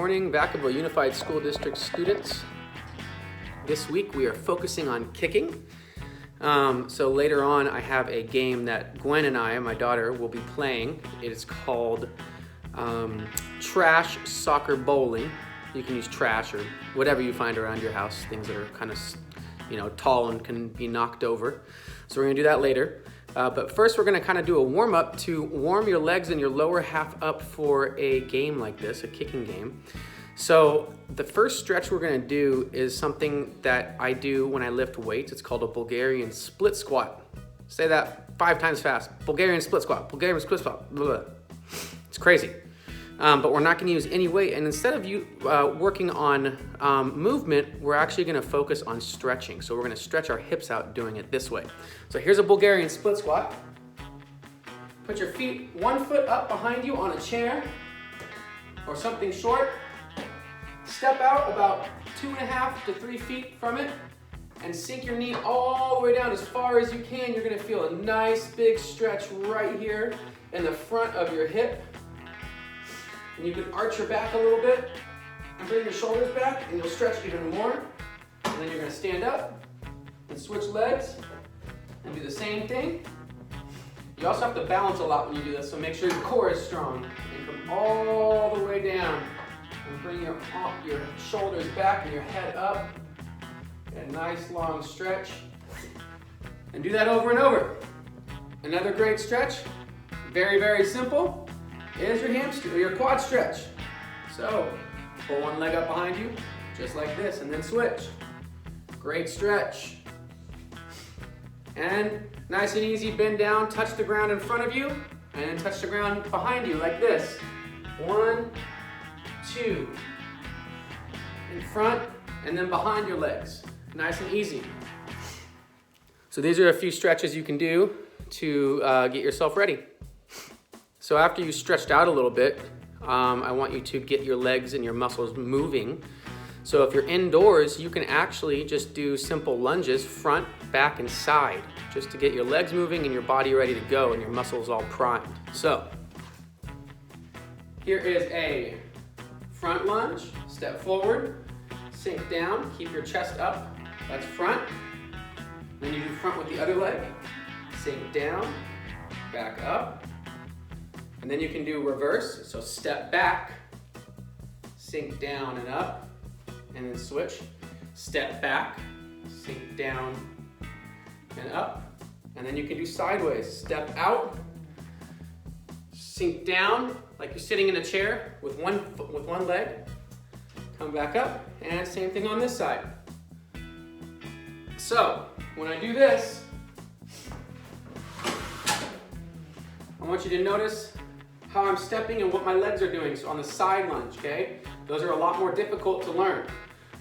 morning, Vacaville Unified School District students. This week we are focusing on kicking. So later on I have a game that Gwen and I, my daughter, will be playing. It is called Trash Soccer Bowling. You can use trash or whatever you find around your house, things that are kind of, tall and can be knocked over. So we're gonna do that later. But first we're gonna kind of do a warm up to warm your legs and your lower half up for a game like this, a kicking game. So the first stretch we're gonna do is something that I do when I lift weights. It's called a Bulgarian split squat. Say that 5 times fast. Bulgarian split squat, Bulgarian split squat, blah, blah. It's crazy. But we're not gonna use any weight. And instead of you working on movement, we're actually gonna focus on stretching. So we're gonna stretch our hips out doing it this way. So here's a Bulgarian split squat. Put your feet 1 foot up behind you on a chair or something short. Step out about 2.5 to 3 feet from it and sink your knee all the way down as far as you can. You're gonna feel a nice big stretch right here in the front of your hip. And you can arch your back a little bit and bring your shoulders back and you'll stretch even more. And then you're gonna stand up and switch legs and do the same thing. You also have to balance a lot when you do this, so make sure your core is strong. And come all the way down and bring your shoulders back and your head up. A nice long stretch. And do that over and over. Another great stretch, very, very simple, is your hamstring or your quad stretch. So pull one leg up behind you, just like this, and then switch. Great stretch. And nice and easy, bend down, touch the ground in front of you, and then touch the ground behind you like this. 1, 2, in front, and then behind your legs. Nice and easy. So these are a few stretches you can do to get yourself ready. So after you stretched out a little bit, I want you to get your legs and your muscles moving. So if you're indoors, you can actually just do simple lunges, front, back, and side, just to get your legs moving and your body ready to go and your muscles all primed. So here is a front lunge, step forward, sink down, keep your chest up, that's front. Then you do front with the other leg, sink down, back up. And then you can do reverse, so step back, sink down and up, and then switch. Step back, sink down and up. And then you can do sideways. Step out, sink down, like you're sitting in a chair with one leg. Come back up, and same thing on this side. So, when I do this, I want you to notice how I'm stepping and what my legs are doing. So on the side lunge, okay? Those are a lot more difficult to learn.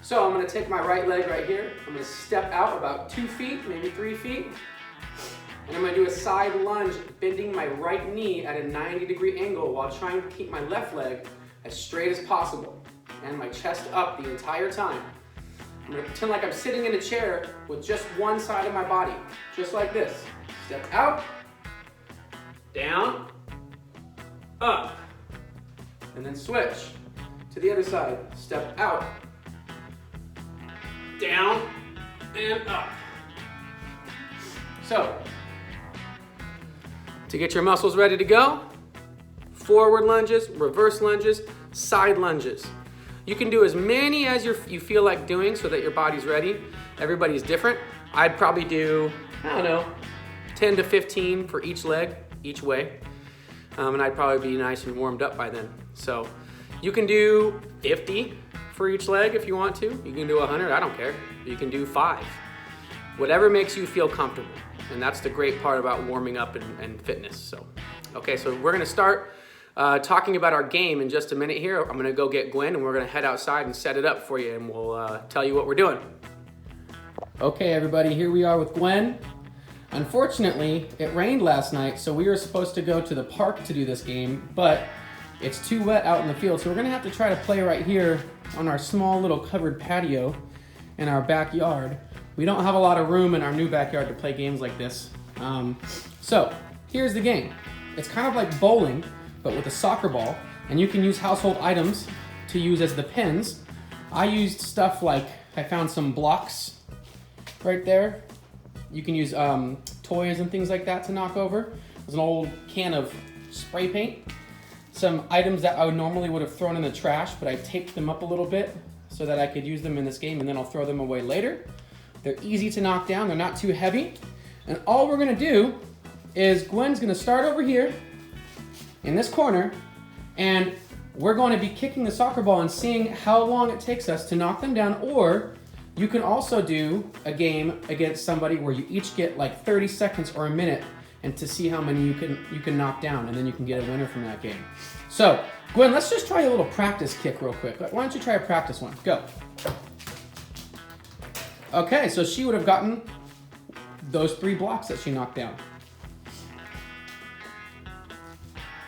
So I'm gonna take my right leg right here. I'm gonna step out about 2 feet, maybe 3 feet. And I'm gonna do a side lunge, bending my right knee at a 90-degree angle while trying to keep my left leg as straight as possible. And my chest up the entire time. I'm gonna pretend like I'm sitting in a chair with just one side of my body, just like this. Step out, down, up, and then switch to the other side. Step out, down, and up. So, to get your muscles ready to go, forward lunges, reverse lunges, side lunges. You can do as many as you feel like doing so that your body's ready. Everybody's different. I'd probably do, 10 to 15 for each leg, each way. And I'd probably be nice and warmed up by then. So you can do 50 for each leg if you want to. You can do 100, I don't care. You can do 5. Whatever makes you feel comfortable. And that's the great part about warming up and fitness. So, okay, so we're gonna start talking about our game in just a minute here. I'm gonna go get Gwen and we're gonna head outside and set it up for you and we'll tell you what we're doing. Okay, everybody, here we are with Gwen. Unfortunately, it rained last night, so we were supposed to go to the park to do this game, but it's too wet out in the field, so we're gonna have to try to play right here on our small little covered patio in our backyard. We don't have a lot of room in our new backyard to play games like this. So here's the game. It's kind of like bowling, but with a soccer ball, and you can use household items to use as the pins. I used stuff like, I found some blocks right there. You can use toys and things like that to knock over. There's an old can of spray paint. Some items that I normally would have thrown in the trash, but I taped them up a little bit so that I could use them in this game, and then I'll throw them away later. They're easy to knock down, they're not too heavy. And all we're gonna do is Gwen's gonna start over here in this corner, and we're going to be kicking the soccer ball and seeing how long it takes us to knock them down. Or you can also do a game against somebody where you each get like 30 seconds or a minute and to see how many you can knock down, and then you can get a winner from that game. So, Gwen, let's just try a little practice kick real quick. Why don't you try a practice one? Go. Okay, so she would have gotten those 3 blocks that she knocked down.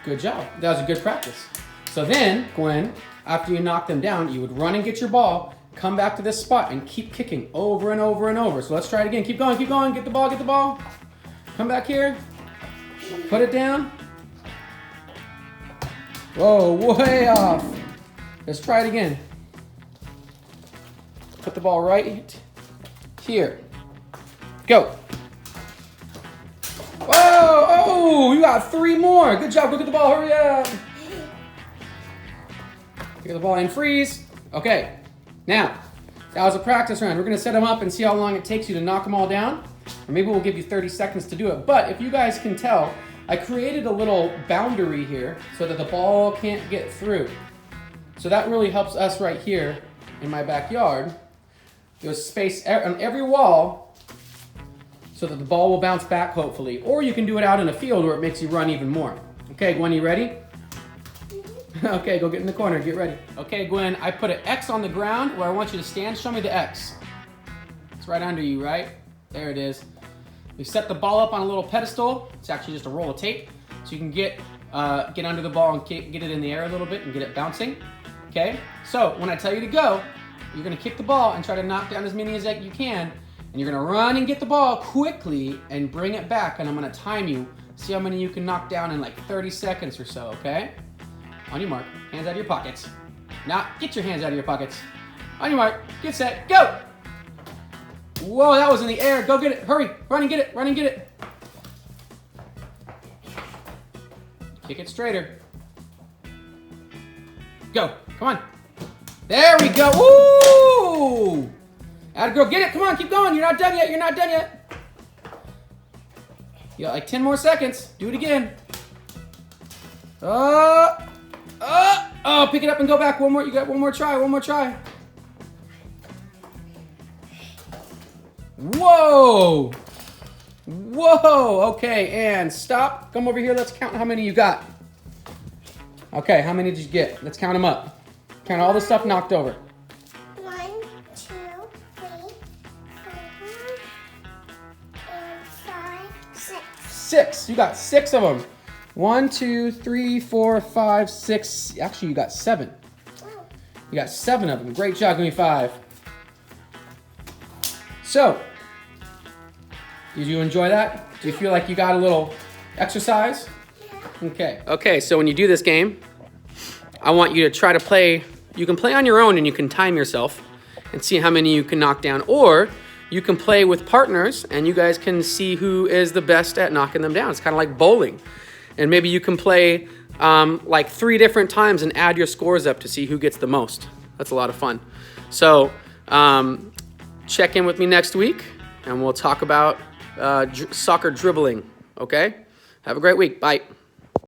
Good job. That was a good practice. So then, Gwen, after you knock them down, you would run and get your ball, come back to this spot, and keep kicking over and over and over. So let's try it again. Keep going, get the ball, get the ball. Come back here, put it down. Whoa, way off. Let's try it again. Put the ball right here. Go. Whoa, oh, you got 3 more. Good job, go get the ball, hurry up. Get the ball in, freeze. Okay, now, that was a practice round. We're gonna set them up and see how long it takes you to knock them all down. Or maybe we'll give you 30 seconds to do it. But if you guys can tell, I created a little boundary here so that the ball can't get through. So that really helps us right here in my backyard. There's space on every wall so that the ball will bounce back, hopefully. Or you can do it out in a field where it makes you run even more. Okay, Gwen, you ready? Okay, go get in the corner, get ready. Okay, Gwen, I put an X on the ground where I want you to stand. Show me the X. It's right under you, right? There it is. We set the ball up on a little pedestal. It's actually just a roll of tape. So you can get under the ball and get it in the air a little bit and get it bouncing. Okay? So when I tell you to go, you're gonna kick the ball and try to knock down as many as you can. And you're gonna run and get the ball quickly and bring it back. And I'm gonna time you. See how many you can knock down in like 30 seconds or so, okay? On your mark, hands out of your pockets. Now, get your hands out of your pockets. On your mark, get set, go! Whoa, that was in the air. Go get it. Hurry. Run and get it. Run and get it. Kick it straighter. Go. Come on. There we go. Woo! Atta girl. Get it. Come on. Keep going. You're not done yet. You're not done yet. You got like 10 more seconds. Do it again. Oh, pick it up and go back. One more. You got one more try. One more try. Whoa! Whoa! Okay, and stop. Come over here. Let's count how many you got. Okay, how many did you get? Let's count them up. Count all the stuff knocked over. 1, 2, 3, 4, and 5, 6. 6. You got 6 of them. 1, 2, 3, 4, 5, 6. Actually, you got 7. Oh. You got 7 of them. Great job. Give me 5. So, did you enjoy that? Do you feel like you got a little exercise? Yeah. Okay. Okay, so when you do this game, I want you to try to play. You can play on your own and you can time yourself and see how many you can knock down. Or you can play with partners and you guys can see who is the best at knocking them down. It's kind of like bowling. And maybe you can play like 3 different times and add your scores up to see who gets the most. That's a lot of fun. So, check in with me next week, and we'll talk about soccer dribbling, okay? Have a great week. Bye.